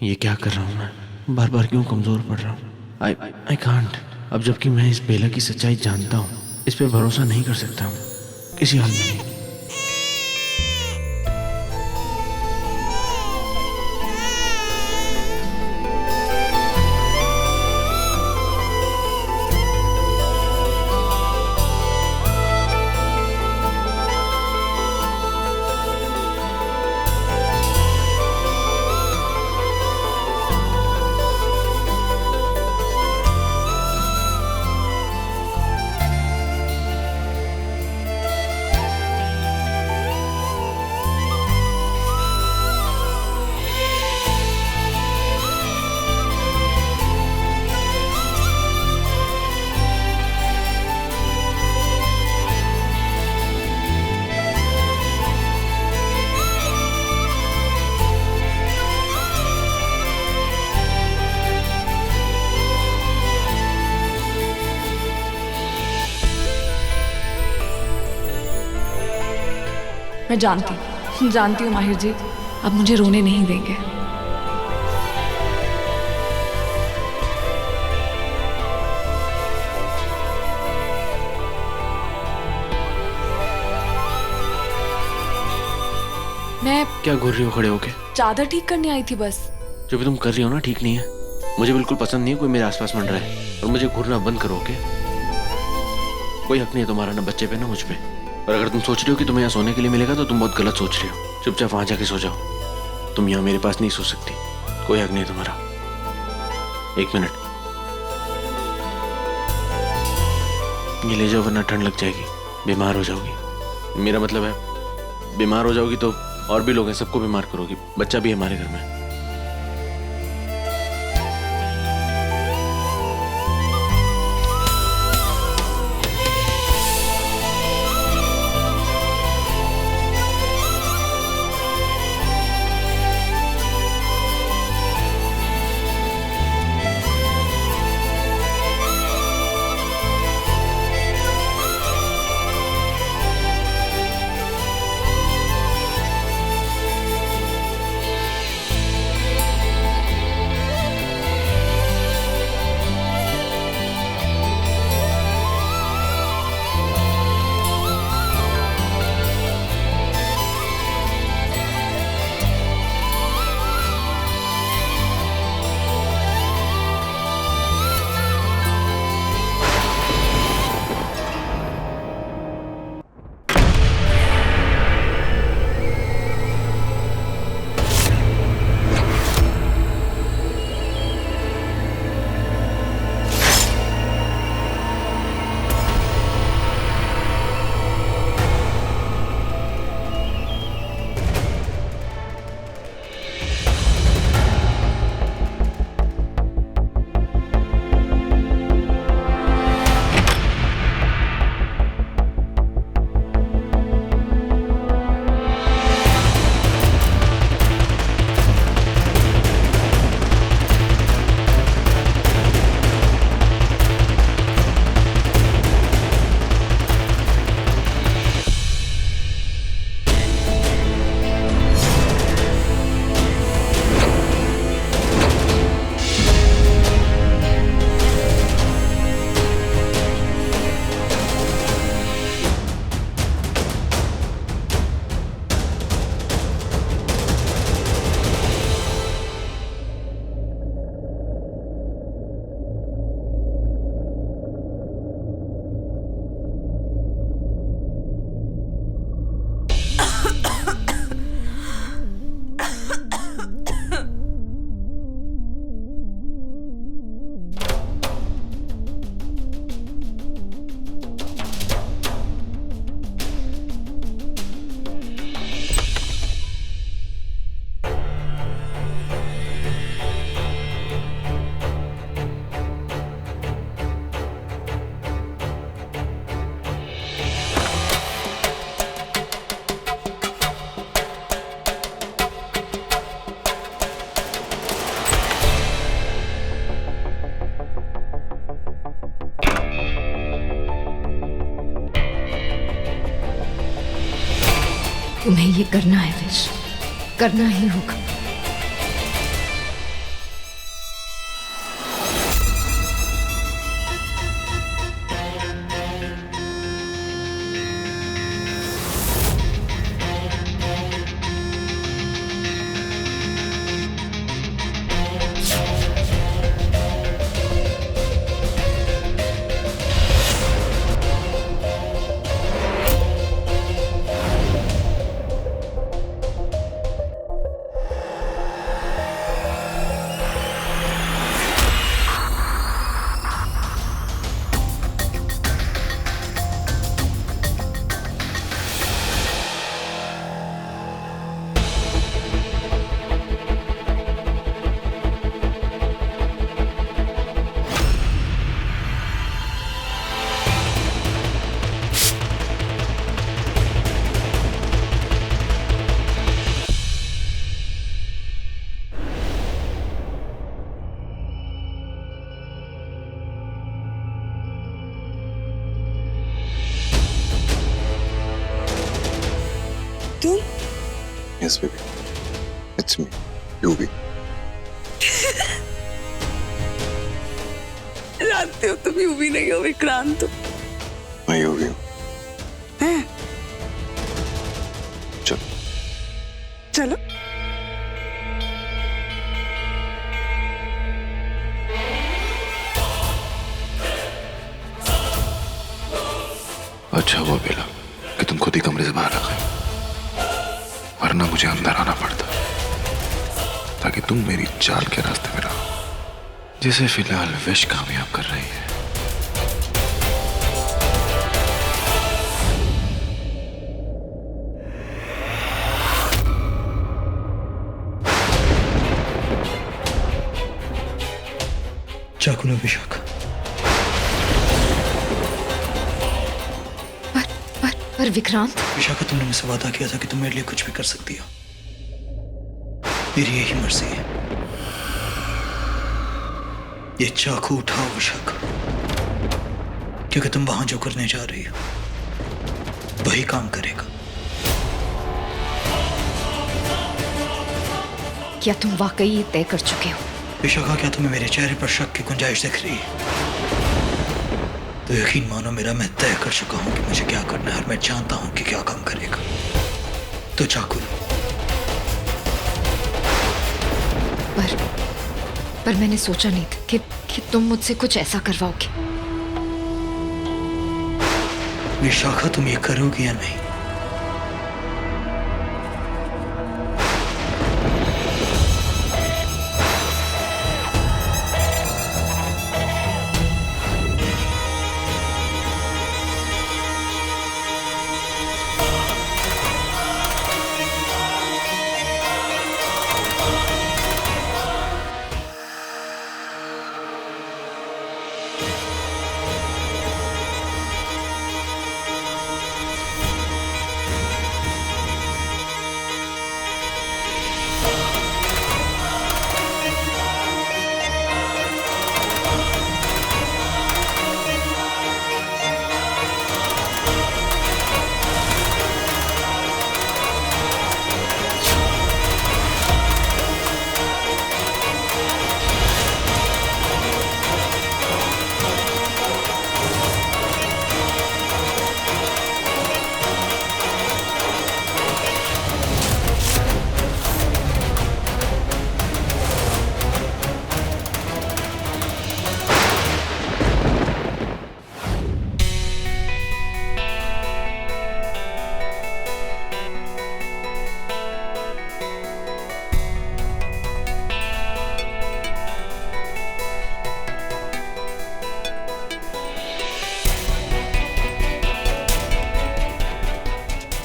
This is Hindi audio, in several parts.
ये क्या कर रहा हूँ मैं? बार बार क्यों कमज़ोर पड़ रहा हूँ? I can't. अब जबकि मैं इस बेला की सच्चाई जानता हूँ, इस पे भरोसा नहीं कर सकता हूँ किसी हाल में नहीं। मैं जानती हूँ माहिर जी, अब मुझे रोने नहीं देंगे। मैं क्या घूर रही हो खड़े होके? चादर ठीक करने आई थी बस। जो भी तुम कर रही हो ना ठीक नहीं है। मुझे बिल्कुल पसंद नहीं है कोई मेरे आसपास मंड रहा है, और मुझे घूरना बंद करो के। कोई हक नहीं है तुम्हारा, ना बच्चे पे ना मुझ पे। और अगर तुम सोच रही हो कि तुम्हें यहाँ सोने के लिए मिलेगा तो तुम बहुत गलत सोच रही हो। चुपचाप वहां जाके सो जाओ। तुम यहाँ मेरे पास नहीं सो सकती, कोई हक नहीं है तुम्हारा। 1 मिनट, ये ले जाओ वरना ठंड लग जाएगी, बीमार हो जाओगी। मेरा मतलब है बीमार हो जाओगी तो और भी लोग हैं, सबको बीमार करोगी। बच्चा भी है हमारे घर में। तुम्हें ये करना है विश, करना ही होगा। Yes, baby. It's me. Yuvi. जानते हो तुम यूवी नहीं हो विक्रांत। मैं Yuvi हूँ। हैं? चलो। चलो। अच्छा हुआ बेला कि तुम खुद ही कमरे से बाहर आ गए, वरना मुझे अंदर आना पड़ता ताकि तुम मेरी चाल के रास्ते में रहो, जिसे फिलहाल विश कामयाब कर रही है। चाकू लो विशाखा। पर विक्रांत, विशाखा, तुमने मुझसे वादा किया था कि तुम मेरे लिए कुछ भी कर सकती हो। मेरी यही मर्जी है। ये चाकू उठाओ विशाखा, क्योंकि तुम वहां जो करने जा रही हो वही काम करेगा। क्या तुम वाकई ये तय कर चुके हो? विशाखा, क्या तुम्हें मेरे चेहरे पर शक की गुंजाइश दिख रही है? तो यकीन मानो मेरा मैं तय कर चुका हूं कि मुझे क्या करना है और मैं जानता हूं कि क्या काम करेगा। तो चाकू लो। पर मैंने सोचा नहीं था कि तुम मुझसे कुछ ऐसा करवाओगे। विशाखा, तुम ये करोगी या नहीं?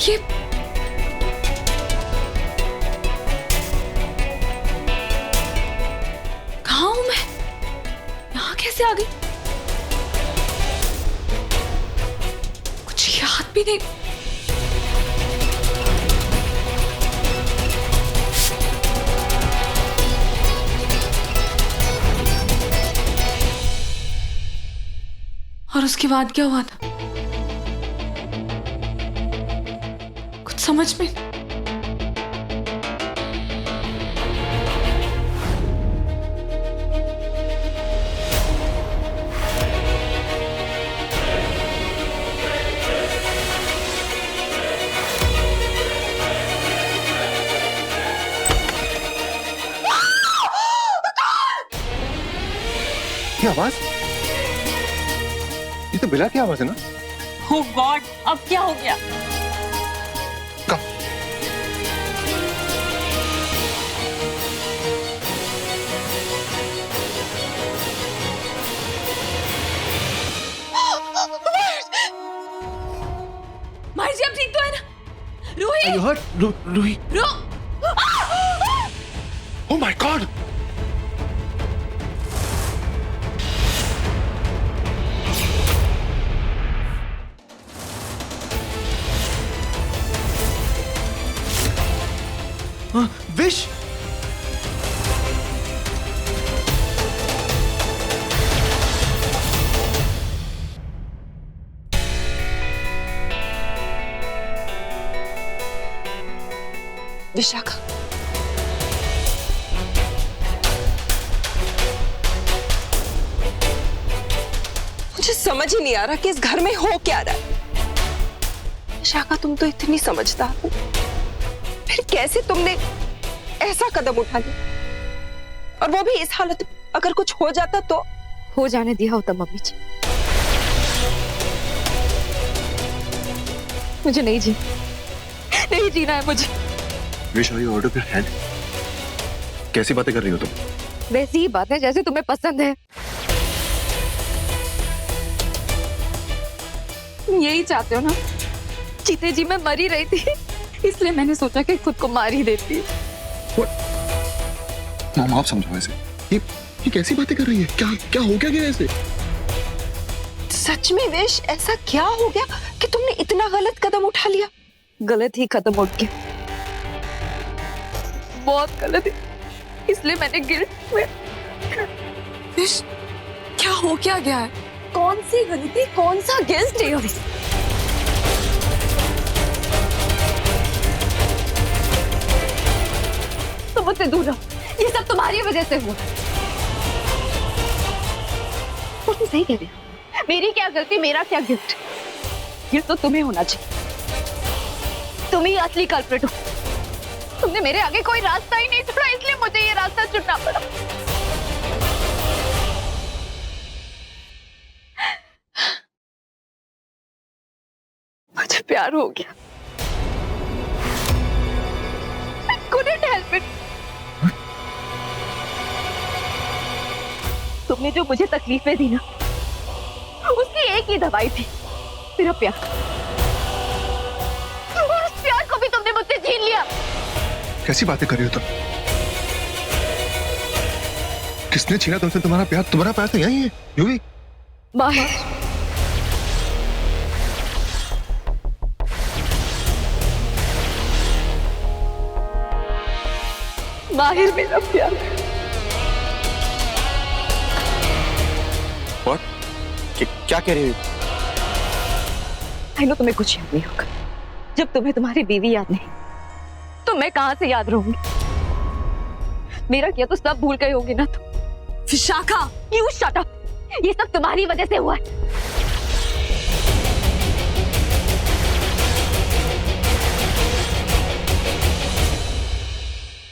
ये कहाँ हूं मैं? यहाँ कैसे आ गई? कुछ याद भी नहीं। और उसके बाद क्या हुआ था? कुछ समझ में क्या आवाज? ये तो बिला की आवाज है ना? Oh God, अब क्या हो गया? कब? माहिर जी, आप ठीक तो है ना? Roohi, You hurt? Roohi? Oh my God! Vish? Vishakha, मुझे समझ ही नहीं आ रहा कि इस घर में हो क्या रहा है। विशाखा, तुम तो इतनी समझदार हो, फिर कैसे तुमने ऐसा कदम उठा लिया, और वो भी इस हालत में? अगर कुछ हो जाता तो? हो जाने दिया होता मम्मी जी। मुझे नहीं जीना है मुझे। Vish, are you out of your head? कैसी बातें कर रही हो तुम? वैसी ही बात है जैसे तुम्हें पसंद है। तुम यही चाहते हो ना? जीते जी मैं मरी रही थी, इसलिए मैंने सोचा कि खुद को मार ही देती। मॉम, आप समझाओ इसे। ये कैसी बातें कर रही है? क्या हो गया ऐसे? सच में विश, ऐसा क्या हो गया कि तुमने इतना गलत कदम उठा लिया? गलत ही कदम उठ गया, बहुत गलत है, इसलिए मैंने गिल्ट में। विश, क्या हो क्या गया है? कौन सी गलती, कौन सा गिल्ट है? तुम मुझसे दूर रहो, ये सब तुम्हारी वजह से हुआ। तुम सही कह रहे हो, मेरी क्या गलती, मेरा क्या गिल्ट? गिल्ट तो तुम्हें होना चाहिए, तुम ही असली कल्प्रिट हो। तुमने मेरे आगे कोई रास्ता ही नहीं छोड़ा, इसलिए मुझे ये रास्ता चुनना पड़ा। मुझे प्यार हो गया, I couldn't help it। तुमने जो मुझे तकलीफें दी ना, उसकी एक ही दवाई थी, मेरा प्यार। और उस प्यार को भी तुमने मुझसे छीन लिया। कैसी बातें कर रही हो तुम? किसने छीना तुमसे तुम्हारा प्यार? तुम्हारा प्यार तो यही है, यूवी। माहिर, माहिर मेरा प्यार। What? क्या कह रही हो? आई नो तुम्हें कुछ याद नहीं होगा। जब तुम्हें तुम्हारी बीवी याद नहीं, तो मैं कहां से याद रहूंगी? मेरा किया तो सब भूल गए होगे ना तुम। Vishakha, you shut up. ये सब तुम्हारी वजह से हुआ है।